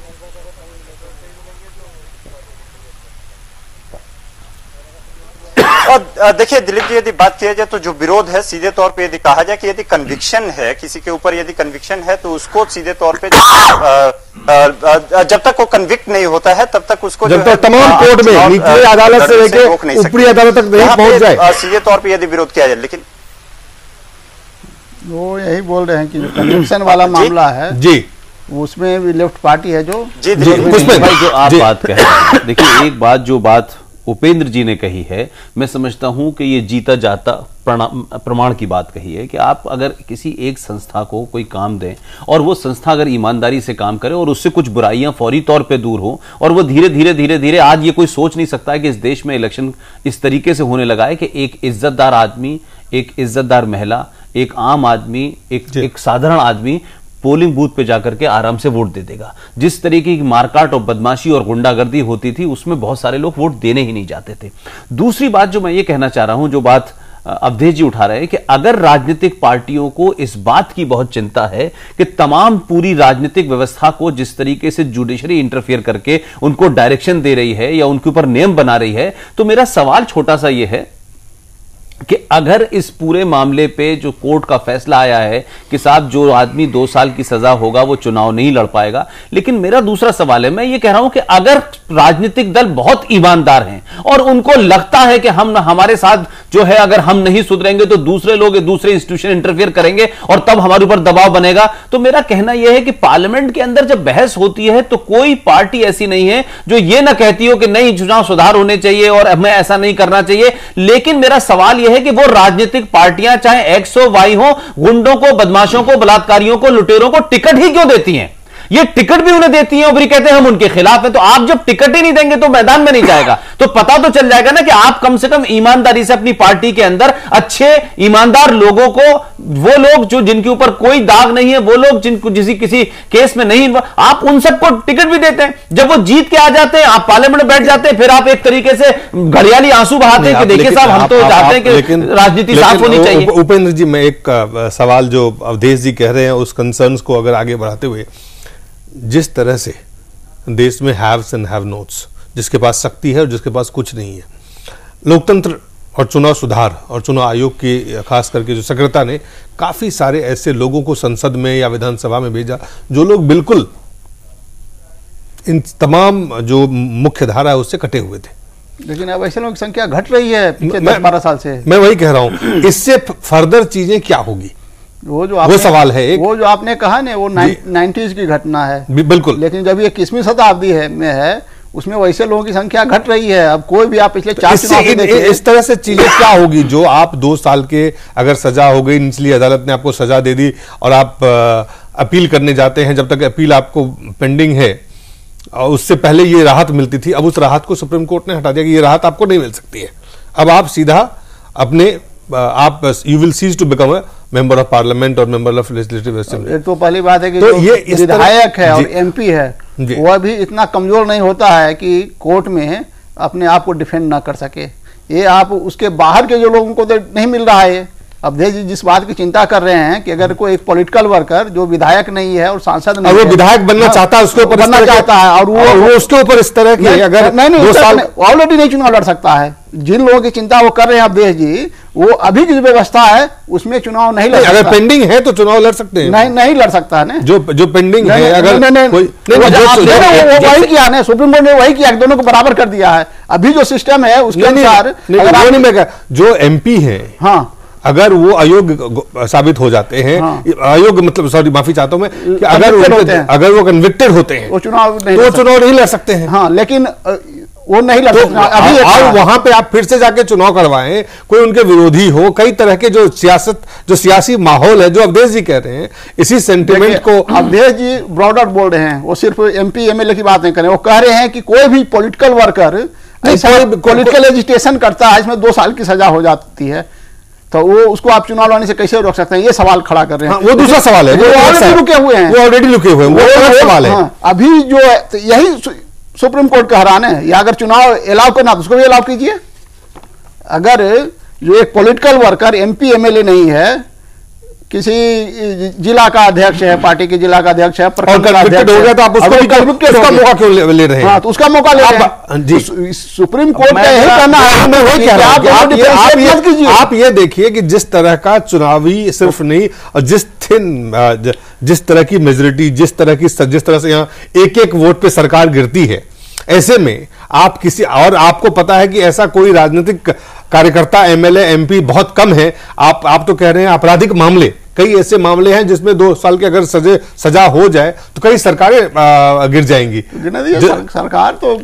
और देखिए दिलीप जी, यदि बात किया जाए तो जो विरोध है सीधे तौर पे यदि कहा जाए कि यदि कन्विक्शन है किसी के ऊपर, यदि कन्विक्शन है तो उसको सीधे तौर पे जब तक वो कन्विक्ट नहीं होता है तब तक उसको जब तक तमाम कोर्ट में निचली अदालत से लेकर ऊपरी अदालत तक नहीं पहुंच जाए सीधे तौर पे यदि विरोध किया जाए। लेकिन वो यही बोल रहे हैं कि जो कन्विक्शन वाला मामला है जी, उसमें भी लेफ्ट पार्टी है जो भाई जो आप बात कह रहे हैं, देखिए एक बात जो बात उपेंद्र जी ने कही है, मैं समझता हूं कि ये जीता जाता प्रमाण की बात कही है कि आप अगर किसी एक संस्था को कोई काम दें और वो संस्था अगर ईमानदारी से काम करे और उससे कुछ बुराइयां फौरी तौर पे दूर हो और वो धीरे धीरे आज ये कोई सोच नहीं सकता है कि इस देश में इलेक्शन इस तरीके से होने लगा है कि एक इज्जतदार आदमी, एक इज्जतदार महिला, एक आम आदमी, एक साधारण आदमी पोलिंग बूथ पे जाकर के आराम से वोट दे देगा। जिस तरीके की मारकाट और बदमाशी और गुंडागर्दी होती थी उसमें बहुत सारे लोग वोट देने ही नहीं जाते थे। दूसरी बात जो मैं ये कहना चाह रहा हूं, जो बात अवधेश जी उठा रहे हैं कि अगर राजनीतिक पार्टियों को इस बात की बहुत चिंता है कि तमाम पूरी राजनीतिक व्यवस्था को जिस तरीके से जुडिशरी इंटरफेयर करके उनको डायरेक्शन दे रही है या उनके ऊपर नियम बना रही है, तो मेरा सवाल छोटा सा यह है कि अगर इस पूरे मामले पे जो कोर्ट का फैसला आया है कि साहब जो आदमी 2 साल की सजा होगा वो चुनाव नहीं लड़ पाएगा, लेकिन मेरा दूसरा सवाल है, मैं ये कह रहा हूं कि अगर राजनीतिक दल बहुत ईमानदार हैं और उनको लगता है कि हम हमारे साथ जो है अगर हम नहीं सुधरेंगे तो दूसरे लोग दूसरे इंस्टीट्यूशन इंटरफेयर करेंगे और तब हमारे ऊपर दबाव बनेगा, तो मेरा कहना यह है कि पार्लियामेंट के अंदर जब बहस होती है तो कोई पार्टी ऐसी नहीं है जो ये ना कहती हो कि नहीं चुनाव सुधार होने चाहिए और हमें ऐसा नहीं करना चाहिए। लेकिन मेरा सवाल है कि वो राजनीतिक पार्टियां चाहे एक्स हो वाई हो, गुंडों को, बदमाशों को, बलात्कारियों को, लुटेरों को टिकट ही क्यों देती हैं? ये टिकट भी उन्हें देती हैं और फिर कहते हैं हम उनके खिलाफ हैं। तो आप जब टिकट ही नहीं देंगे तो मैदान में नहीं जाएगा, तो पता तो चल जाएगा ना कि आप कम से कम ईमानदारी से अपनी पार्टी के अंदर अच्छे ईमानदार लोगों को, वो लोग जो जिनके ऊपर कोई दाग नहीं है, वो लोग जिनको किसी केस में नहीं, आप उन सबको टिकट भी देते हैं। जब वो जीत के आ जाते हैं, आप पार्लियामेंट में बैठ जाते हैं, फिर आप एक तरीके से घड़ियाली आंसू बहाते हैं कि देखिए साहब हम तो चाहते हैं कि राजनीति साफ होनी चाहिए। उपेंद्र जी, मैं एक सवाल जो अवधेश जी कह रहे हैं उस कंसर्न्स को अगर आगे बढ़ाते हुए, जिस तरह से देश में हैव्स एंड हैव नोट्स, जिसके पास शक्ति है और जिसके पास कुछ नहीं है, लोकतंत्र और चुनाव सुधार और चुनाव आयोग की खास करके जो सक्रियता ने काफी सारे ऐसे लोगों को संसद में या विधानसभा में भेजा जो लोग बिल्कुल इन तमाम जो मुख्य धारा है उससे कटे हुए थे। लेकिन अब ऐसे लोगों की संख्या घट रही है पिछले 10-12 साल से। मैं वही कह रहा हूं, इससे फर्दर चीजें क्या होगी वो सवाल है एक। वो जो आपने कहा ना वो 90s की घटना है, बिल्कुल। लेकिन जब ये 21वीं शताब्दी में है उसमें वैसे लोगों की संख्या घट रही है। अब कोई भी आप पिछले 4 चुनाव देखिए, इस तरह से चीजें क्या होगी जो आप 2 साल के अगर सजा हो गई, निचली अदालत ने आपको सजा दे दी और आप अपील करने जाते हैं, जब तक अपील आपको पेंडिंग है, उससे पहले ये राहत मिलती थी, अब उस राहत को सुप्रीम कोर्ट ने हटा दिया कि ये राहत आपको नहीं मिल सकती है। अब आप सीधा अपने you will cease to become a member of Parliament और मेंबर ऑफ लेजिस्लेटिव असेंबली। तो पहली बात है कि तो ये विधायक है और एमपी है वह भी इतना कमजोर नहीं होता है कि कोर्ट में अपने आप को डिफेंड ना कर सके। ये आप उसके बाहर के जो लोगों को तो नहीं मिल रहा है। अवधेश जी जिस बात की चिंता कर रहे हैं कि अगर कोई एक पॉलिटिकल वर्कर जो विधायक नहीं है और सांसद नहीं है, वो विधायक बनना चाहता है, उसके ऊपर बनना चाहता है और वो उसके ऊपर इस तरह की अगर ऑलरेडी नहीं चुनाव लड़ सकता है। जिन लोगों की चिंता वो कर रहे हैं अवधेश जी, वो अभी की जो व्यवस्था है उसमें चुनाव नहीं लड़ सकता। अगर पेंडिंग है तो चुनाव लड़ सकते हैं। नहीं लड़ सकता है ना, जो पेंडिंग है। अगर वही किया ना सुप्रीम कोर्ट ने, वही किया, दोनों को बराबर कर दिया है। अभी जो सिस्टम है उसके अनुसार जो एमपी है, हाँ, अगर वो अयोग्य साबित हो जाते हैं, अयोग्य मतलब सॉरी माफी चाहता हूं मैं, कि अगर वो कन्विक्टेड होते हैं वो चुनाव नहीं लड़ सकते हैं। हाँ, लेकिन वो नहीं लड़ सकते अभी। और वहां पे आप फिर से जाके चुनाव करवाएं, कोई उनके विरोधी हो, कई तरह के जो सियासी माहौल है, जो अवधेश जी कह रहे हैं, इसी सेंटिमेंट को अवधेश जी ब्रॉडर बोल रहे हैं। वो सिर्फ एमपी एमएलए की बात नहीं कर रहे, वो कह रहे हैं कि कोई भी पॉलिटिकल वर्कर पॉलिटिकल एजिटेशन करता है, इसमें 2 साल की सजा हो जाती है, तो वो उसको आप चुनाव लड़ने से कैसे रोक सकते हैं? ये सवाल खड़ा कर रहे हैं। वो दूसरा सवाल है, वो ऑलरेडी रुके हुए हैं, वो ऑलरेडी रुके हुए हैं, वो सवाल है। अभी जो है तो यही सुप्रीम कोर्ट का हैरान है, या अगर चुनाव अलाउ करना तो उसको भी अलाउ कीजिए। अगर जो एक पॉलिटिकल वर्कर एमपी एमएलए नहीं है, किसी जिला का अध्यक्ष है, पार्टी के जिला का अध्यक्ष है, प्रखंड का अध्यक्ष हो गया, तो आप उसका मौका क्यों ले रहे हैं? हाँ, तो उसका मौका ले रहे हैं। सुप्रीम कोर्ट का यही कहना है। मैं वही कह रहा हूं, आप ये देखिए कि जिस तरह का चुनावी सिर्फ नहीं, और जिस तरह की मेजोरिटी, जिस तरह से यहाँ एक वोट पे सरकार गिरती है, ऐसे में आप किसी और, आपको पता है कि ऐसा कोई राजनीतिक कार्यकर्ता एमएलए एमपी बहुत कम है। आप तो कह रहे हैं आपराधिक मामले कई ऐसे मामले हैं जिसमें 2 साल की अगर सजा हो जाए तो कई सरकारें गिर जाएंगी। सरकार तो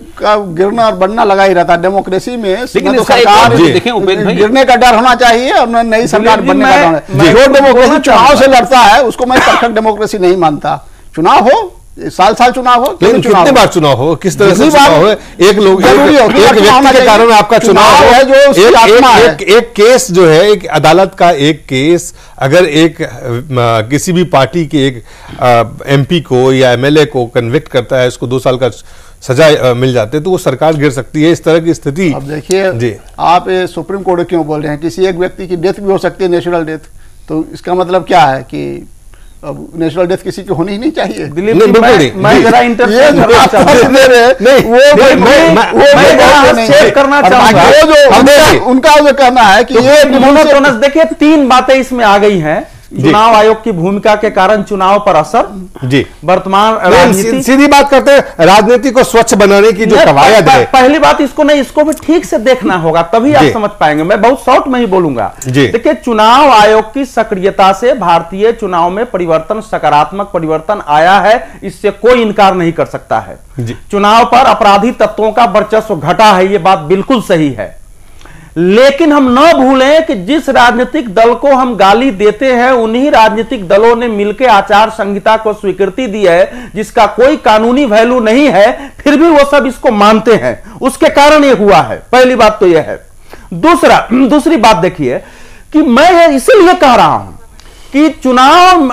गिरना और बनना लगा ही रहता है डेमोक्रेसी में, लेकिन तो सरकार गिरने का डर होना चाहिए और नई सरकार बनने का डर है। जो डेमोक्रेसी चुनाव से लड़ता है उसको मैं परफेक्ट डेमोक्रेसी नहीं मानता। चुनाव हो, साल चुनाव हो, कितने बार चुनाव हो, किस तरह से चुनाव हो, एक व्यक्ति के कारण आपका चुनाव है जो एक केस जो है, एक अदालत का एक केस अगर एक किसी भी पार्टी के एक एमपी को या एमएलए को कन्विक्ट करता है, इसको 2 साल का सजा मिल जाते तो वो सरकार गिर सकती है। इस तरह की स्थिति। अब देखिए आप सुप्रीम कोर्ट क्यों बोल रहे हैं, किसी एक व्यक्ति की डेथ भी हो सकती है, नेचुरल डेथ, तो इसका मतलब क्या है कि अब नेचुरल डेथ किसी की होनी ही नहीं चाहिए। दिलीप जी, मैं जरा इंटरफेयर करना चाहूंगा। उनका जो कहना है कि ये देखिए 3 बातें इसमें आ गई हैं। चुनाव आयोग की भूमिका के कारण चुनाव पर असर, जी वर्तमान राजनीति, सीधी बात करते हैं, राजनीति को स्वच्छ बनाने की जो कवायद है, पहली बात इसको नहीं, इसको भी ठीक से देखना होगा तभी आप समझ पाएंगे। मैं बहुत शॉर्ट में ही बोलूंगा। देखिए चुनाव आयोग की सक्रियता से भारतीय चुनाव में परिवर्तन, सकारात्मक परिवर्तन आया है, इससे कोई इनकार नहीं कर सकता है। चुनाव पर अपराधी तत्वों का वर्चस्व घटा है, ये बात बिल्कुल सही है। लेकिन हम न भूलें कि जिस राजनीतिक दल को हम गाली देते हैं उन्हीं राजनीतिक दलों ने मिलकर आचार संहिता को स्वीकृति दी है, जिसका कोई कानूनी वैल्यू नहीं है, फिर भी वो सब इसको मानते हैं। उसके कारण ये हुआ है। पहली बात तो यह है। दूसरी बात देखिए कि मैं इसीलिए कह रहा हूं कि चुनाव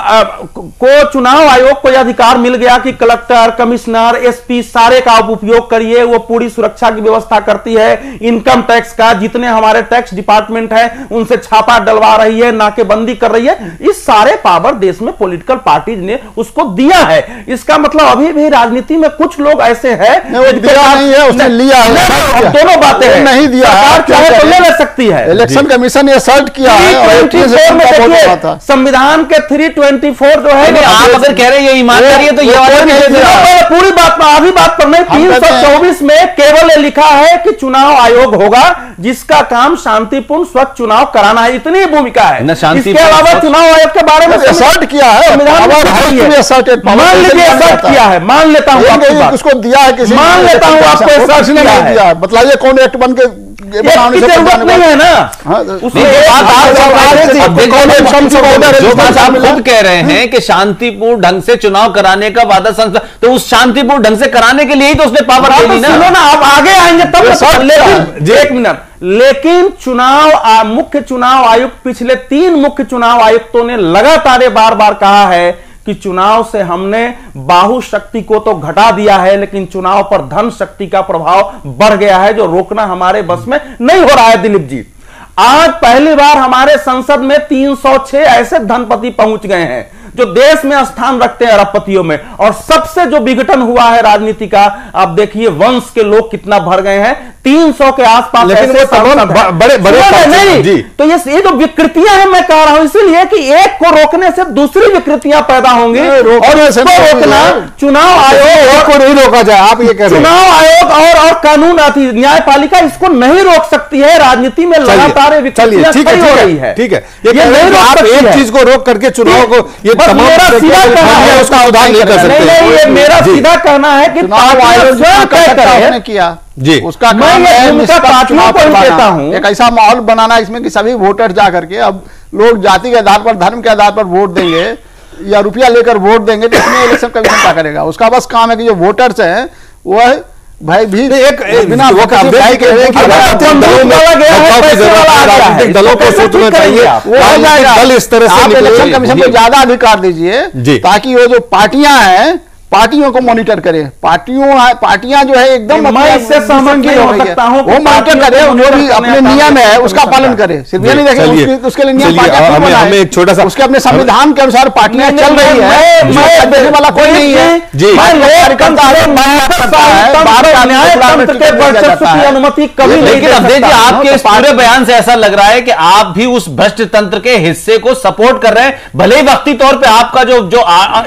आयोग को यह अधिकार मिल गया कि कलेक्टर, कमिश्नर, एसपी सारे का आप उपयोग करिए, वो पूरी सुरक्षा की व्यवस्था करती है। इनकम टैक्स का जितने हमारे टैक्स डिपार्टमेंट है उनसे छापा डलवा रही है, नाकेबंदी कर रही है। इस सारे पावर देश में पॉलिटिकल पार्टीज ने उसको दिया है। इसका मतलब अभी भी राजनीति में कुछ लोग ऐसे हैं, उसने लिया है, दोनों बातें हैं, नहीं दिया, चाहे तो ले सकती है। इलेक्शन कमीशन ने सर्ट किया है। संविधान के 324 जो है, आप अगर कह रहे हैं ये ईमानदारी है तो ये वाला पूरी बात में आधी बात पर नहीं, 324 में केवल ये लिखा है कि चुनाव आयोग होगा जिसका काम शांतिपूर्ण स्वच्छ चुनाव कराना है। इतनी भूमिका है। इसके अलावा चुनाव आयोग के बारे में सर्ट किया है, मान लेता हूं उसको दिया है, किसी मान लेता हूं आपको दिया। बतलाइए कौन एक्ट बन के जरूरत नहीं है ना। आप खुद कह रहे हैं कि शांतिपूर्ण ढंग से चुनाव कराने का वादा संस्था, तो उस शांतिपूर्ण ढंग से कराने के लिए ही तो उसने पावर दे दी ना। आप आगे आएंगे तब। एक मिनट। लेकिन मुख्य चुनाव आयुक्त, पिछले 3 मुख्य चुनाव आयुक्तों ने लगातार बार बार कहा है कि चुनाव से हमने बाहु शक्ति को तो घटा दिया है, लेकिन चुनाव पर धन शक्ति का प्रभाव बढ़ गया है, जो रोकना हमारे बस में नहीं हो रहा है। दिलीप जी, आज पहली बार हमारे संसद में 306 ऐसे धनपति पहुंच गए हैं जो देश में स्थान रखते हैं अरबपतियों में। और सबसे जो विघटन हुआ है राजनीति का, आप देखिए वंश के लोग कितना भर गए हैं, 300 के आसपास। लेकिन वो बड़े नहीं, तो ये जो विकृतियां हैं, मैं कह रहा हूं इसीलिए कि एक को रोकने से दूसरी विकृतियां पैदा होंगी और इसको रोकना चुनाव आयोग को नहीं रोका जाए। आप ये कह रहे हैं चुनाव आयोग और कानून न्यायपालिका इसको नहीं रोक सकती है। राजनीति में लगातार विकृतियां हो रही है। ठीक है, ये आप एक चीज को रोक करके चुनाव को मेरा सीधा कहना है उसका उदाहरण नहीं कर सकते। ये मेरा सीधा कहना है कि चुनाव आयोग ने किया जी, उसका काम है एक ऐसा माहौल बनाना इसमें कि सभी वोटर जा करके, अब लोग जाति के आधार पर, धर्म के आधार पर वोट देंगे या रुपया लेकर वोट देंगे, तो इसमें इलेक्शन कमीशन क्या करेगा? उसका बस काम है कि जो वोटर्स हैं वो भाई भी बिना दलों को सोचना चाहिए, दल इस तरह से इलेक्शन कमीशन को ज्यादा अधिकार दीजिए ताकि वो जो पार्टियां हैं पार्टियों को मॉनिटर करे। पार्टियां जो है एकदम इससे सहमत नहीं हो सकता हूं, वो मॉनिटर करे, जो भी अपने नियम है उसका पालन करे। सिर्फ ये नहीं देखेंगे उसके लिए नियम हमें एक छोटा सा, उसके अपने संविधान के अनुसार पार्टियां चल रही है, देने वाला कोई नहीं है जी। अनुमति कभी नहीं। लेकिन अब देखिए आपके इस पूरे बयान से ऐसा लग रहा है कि आप भी उस भ्रष्ट तंत्र के हिस्से को सपोर्ट कर रहे हैं। भले ही वक्ती तौर पे आपका जो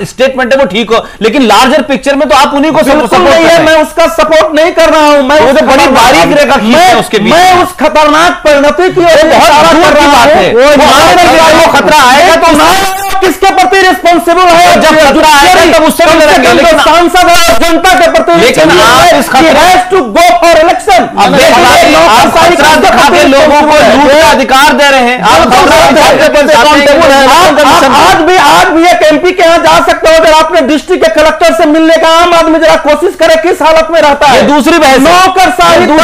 स्टेटमेंट है वो ठीक हो, लेकिन लार्जर पिक्चर में तो आप उन्हीं को सपोर्ट नहीं है। मैं उसका सपोर्ट नहीं कर रहा हूं। मैं तो बड़ी बारीक रेखा खींच है उसके बीच। मैं उस खतरनाक परिणति की ओर बहुत दूर की बात है। वो खतरा आएगा तो किसके प्रति रिस्पॉन्सिबल है? जब खतरा आएगा तब उससे सांसद है जनता के प्रति, लेकिन टू गो फॉर इलेक्शन। लोगों को लूट का अधिकार दे रहे हैं। आज भी एक एमपी के यहाँ जा सकते हो, अगर आपने डिस्ट्रिक्ट के कलेक्टर से मिलने का, आम आदमी जरा कोशिश करे किस हालत में रहता है। दूसरी बहस नौकरशाही दो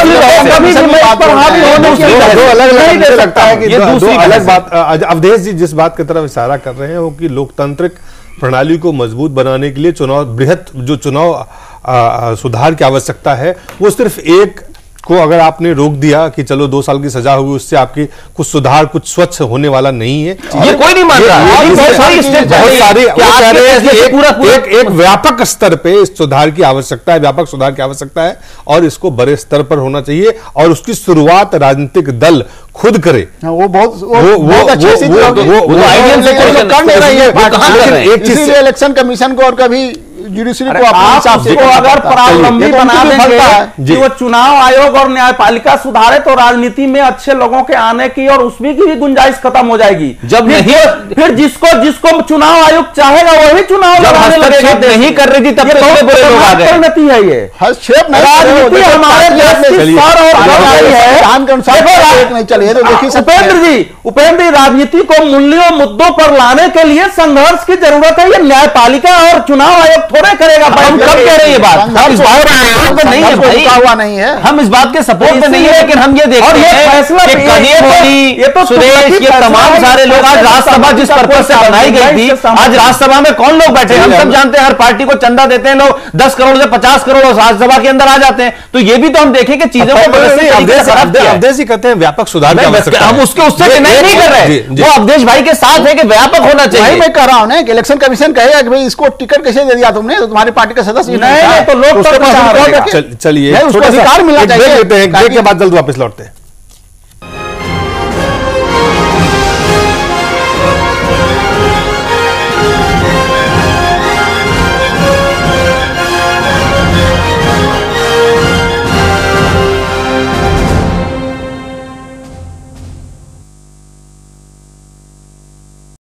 अलग बात। अवधेश जी जिस बात की तरफ इशारा कर रहे हैं वो कि लोकतांत्रिक प्रणाली को मजबूत बनाने के लिए बृहत चुनाव सुधार की आवश्यकता है, वो सिर्फ एक को अगर आपने रोक दिया कि चलो 2 साल की सजा हुई, उससे आपकी कुछ सुधार, कुछ स्वच्छ होने वाला नहीं है। ये कोई नहीं मान रहा। बहुत सारे एक व्यापक स्तर पे इस सुधार की आवश्यकता है, व्यापक सुधार की आवश्यकता है और इसको बड़े स्तर पर होना चाहिए और उसकी शुरुआत राजनीतिक दल खुद करे। वो अच्छी चीज एक चीज इलेक्शन कमीशन को और कभी जुडिशरी को अगर प्रावलंबी बना देंगे कि वो चुनाव आयोग और न्यायपालिका सुधारे तो राजनीति में अच्छे लोगों के आने की और उसमें की भी गुंजाइश खत्म हो जाएगी। जब नहीं फिर जिसको चुनाव आयोग चाहेगा वही चुनाव लड़ाने लगेगा। नहीं कर रही थी तब तक बुरे लोग आ गए। परिणति है ये, हस्तक्षेप राजनीति हमारे देश की सर और उपेंद्र जी, राजनीति को मूल्यों मुद्दों पर लाने के लिए संघर्ष की जरूरत है। ये न्यायपालिका और चुनाव आयोग थोड़े करेगा। हम कब कह रहे हैं ये बात? हम इस बात पे नहीं है भाई, हुआ नहीं है, हम इस बात के सपोर्ट पे नहीं है, लेकिन हम ये देखते हैं कि सुरेश, ये तमाम सारे लोग आज राज्यसभा जिस पर्पज से बनाई गई थी, आज राज्यसभा में कौन लोग बैठे? हम सब जानते हैं हर पार्टी को चंदा देते हैं लोग, 10 करोड़ से 50 करोड़ राज्यसभा के अंदर आ जाते हैं। तो ये भी तो हम देखें कि चीजों को अवधेश जी कहते हैं व्यापक सुधार, हम उससे नहीं कर रहे, वो अवधेश भाई के साथ है कि व्यापक होना चाहिए। मैं कह रहा हूं ना कि इलेक्शन कमीशन कहेगा कि भाई इसको टिकट कैसे दे दिया तुमने, तो तुम्हारी पार्टी का सदस्य नहीं, तो लोग चलिए उसको अधिकार मिलना चाहिए। ब्रेक के बाद जल्द वापस लौटते हैं।